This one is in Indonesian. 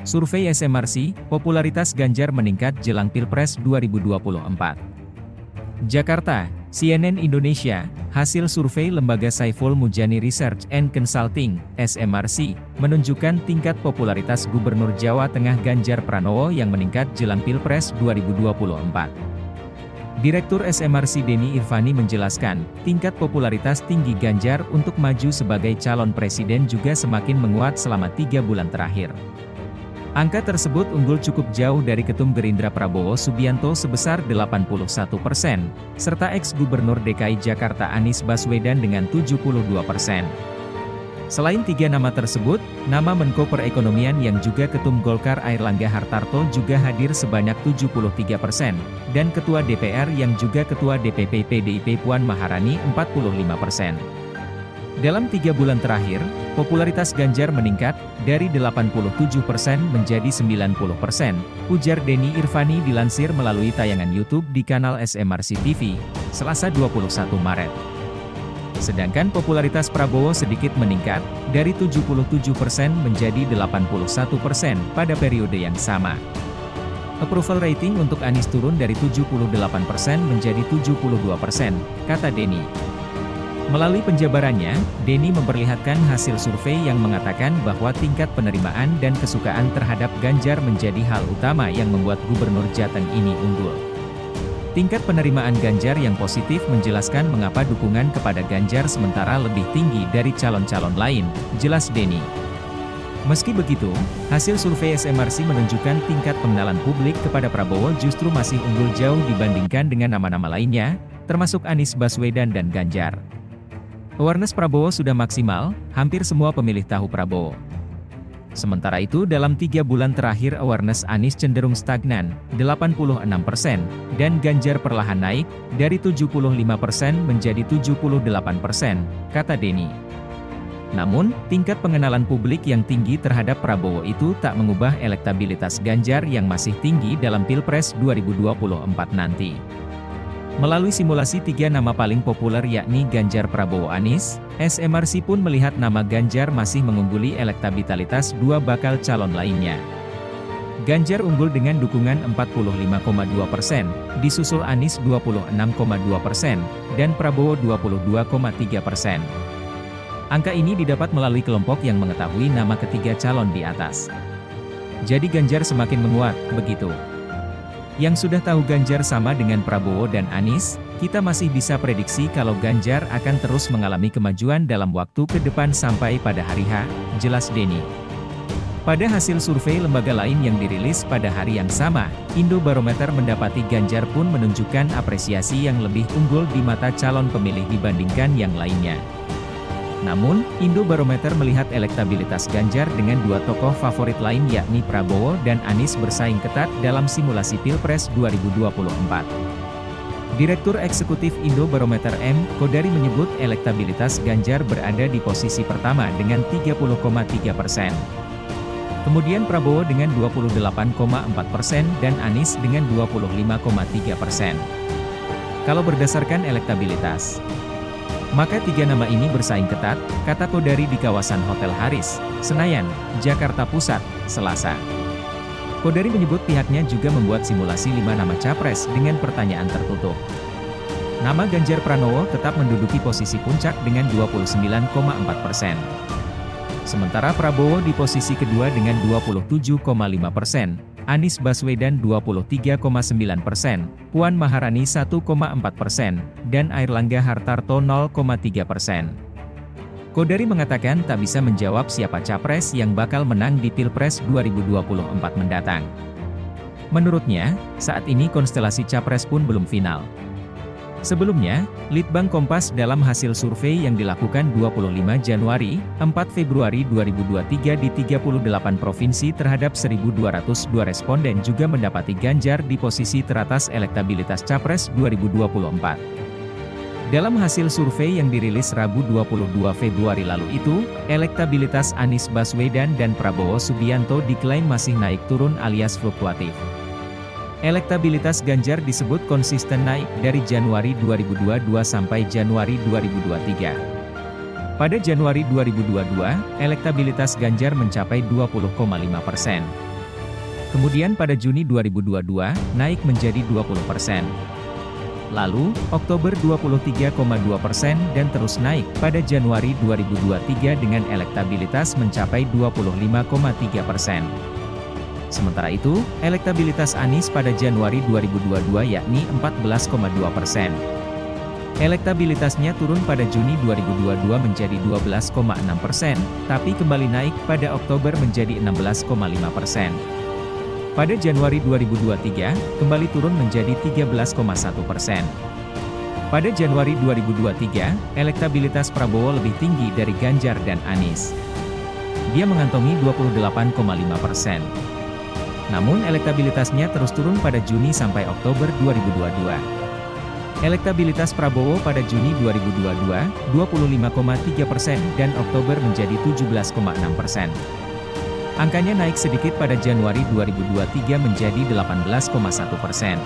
Survei SMRC, popularitas Ganjar meningkat jelang Pilpres 2024. Jakarta, CNN Indonesia, hasil survei lembaga Saiful Mujani Research and Consulting, SMRC, menunjukkan tingkat popularitas Gubernur Jawa Tengah Ganjar Pranowo yang meningkat jelang Pilpres 2024. Direktur SMRC Denny Irvani menjelaskan, tingkat popularitas tinggi Ganjar untuk maju sebagai calon presiden juga semakin menguat selama 3 bulan terakhir. Angka tersebut unggul cukup jauh dari Ketum Gerindra Prabowo Subianto sebesar 81%, serta ex-Gubernur DKI Jakarta Anies Baswedan dengan 72%. Selain 3 nama tersebut, nama Menko Perekonomian yang juga Ketum Golkar Airlangga Hartarto juga hadir sebanyak 73%, dan Ketua DPR yang juga Ketua DPP PDIP Puan Maharani 45%. Dalam 3 bulan terakhir, popularitas Ganjar meningkat, dari 87% menjadi 90%, ujar Denny Irvani dilansir melalui tayangan YouTube di kanal SMRC TV, Selasa 21 Maret. Sedangkan popularitas Prabowo sedikit meningkat, dari 77% menjadi 81% pada periode yang sama. Approval rating untuk Anies turun dari 78% menjadi 72%, kata Denny. Melalui penjabarannya, Denny memperlihatkan hasil survei yang mengatakan bahwa tingkat penerimaan dan kesukaan terhadap Ganjar menjadi hal utama yang membuat Gubernur Jateng ini unggul. Tingkat penerimaan Ganjar yang positif menjelaskan mengapa dukungan kepada Ganjar sementara lebih tinggi dari calon-calon lain, jelas Denny. Meski begitu, hasil survei SMRC menunjukkan tingkat pengenalan publik kepada Prabowo justru masih unggul jauh dibandingkan dengan nama-nama lainnya, termasuk Anies Baswedan dan Ganjar. Awareness Prabowo sudah maksimal, hampir semua pemilih tahu Prabowo. Sementara itu dalam 3 bulan terakhir awareness Anies cenderung stagnan, 86%, dan Ganjar perlahan naik, dari 75% menjadi 78%, kata Denny. Namun, tingkat pengenalan publik yang tinggi terhadap Prabowo itu tak mengubah elektabilitas Ganjar yang masih tinggi dalam Pilpres 2024 nanti. Melalui simulasi 3 nama paling populer yakni Ganjar Prabowo Anies, SMRC pun melihat nama Ganjar masih mengungguli elektabilitas 2 bakal calon lainnya. Ganjar unggul dengan dukungan 45,2%, disusul Anies 26,2%, dan Prabowo 22,3%. Angka ini didapat melalui kelompok yang mengetahui nama ketiga calon di atas. Jadi Ganjar semakin menguat, begitu. Yang sudah tahu Ganjar sama dengan Prabowo dan Anies, kita masih bisa prediksi kalau Ganjar akan terus mengalami kemajuan dalam waktu ke depan sampai pada hari H, jelas Denny. Pada hasil survei lembaga lain yang dirilis pada hari yang sama, Indobarometer mendapati Ganjar pun menunjukkan apresiasi yang lebih unggul di mata calon pemilih dibandingkan yang lainnya. Namun, Indobarometer melihat elektabilitas Ganjar dengan 2 tokoh favorit lain yakni Prabowo dan Anies bersaing ketat dalam simulasi Pilpres 2024. Direktur Eksekutif Indobarometer M. Kodari menyebut elektabilitas Ganjar berada di posisi pertama dengan 30,3%. Kemudian Prabowo dengan 28,4% dan Anies dengan 25,3%. Kalau berdasarkan elektabilitas, maka 3 nama ini bersaing ketat, kata Kodari di kawasan Hotel Haris, Senayan, Jakarta Pusat, Selasa. Kodari menyebut pihaknya juga membuat simulasi 5 nama capres dengan pertanyaan tertutup. Nama Ganjar Pranowo tetap menduduki posisi puncak dengan 29,4%. Sementara Prabowo di posisi kedua dengan 27,5%. Anies Baswedan 23,9%, Puan Maharani 1,4%, dan Airlangga Hartarto 0,3%. Kodari mengatakan tak bisa menjawab siapa capres yang bakal menang di Pilpres 2024 mendatang. Menurutnya, saat ini konstelasi capres pun belum final. Sebelumnya, Litbang Kompas dalam hasil survei yang dilakukan 25 Januari, 4 Februari 2023 di 38 provinsi terhadap 1.202 responden juga mendapati Ganjar di posisi teratas elektabilitas Capres 2024. Dalam hasil survei yang dirilis Rabu 22 Februari lalu itu, elektabilitas Anies Baswedan dan Prabowo Subianto diklaim masih naik turun alias fluktuatif. Elektabilitas Ganjar disebut konsisten naik dari Januari 2022 sampai Januari 2023. Pada Januari 2022, elektabilitas Ganjar mencapai 20,5%. Kemudian pada Juni 2022, naik menjadi 20%. Lalu, Oktober 23,2% dan terus naik pada Januari 2023 dengan elektabilitas mencapai 25,3%. Sementara itu, elektabilitas Anies pada Januari 2022 yakni 14,2%. Elektabilitasnya turun pada Juni 2022 menjadi 12,6%, tapi kembali naik pada Oktober menjadi 16,5%. Pada Januari 2023, kembali turun menjadi 13,1%. Pada Januari 2023, elektabilitas Prabowo lebih tinggi dari Ganjar dan Anies. Dia mengantongi 28,5%. Namun elektabilitasnya terus turun pada Juni sampai Oktober 2022. Elektabilitas Prabowo pada Juni 2022, 25,3% dan Oktober menjadi 17,6%. Angkanya naik sedikit pada Januari 2023 menjadi 18,1%.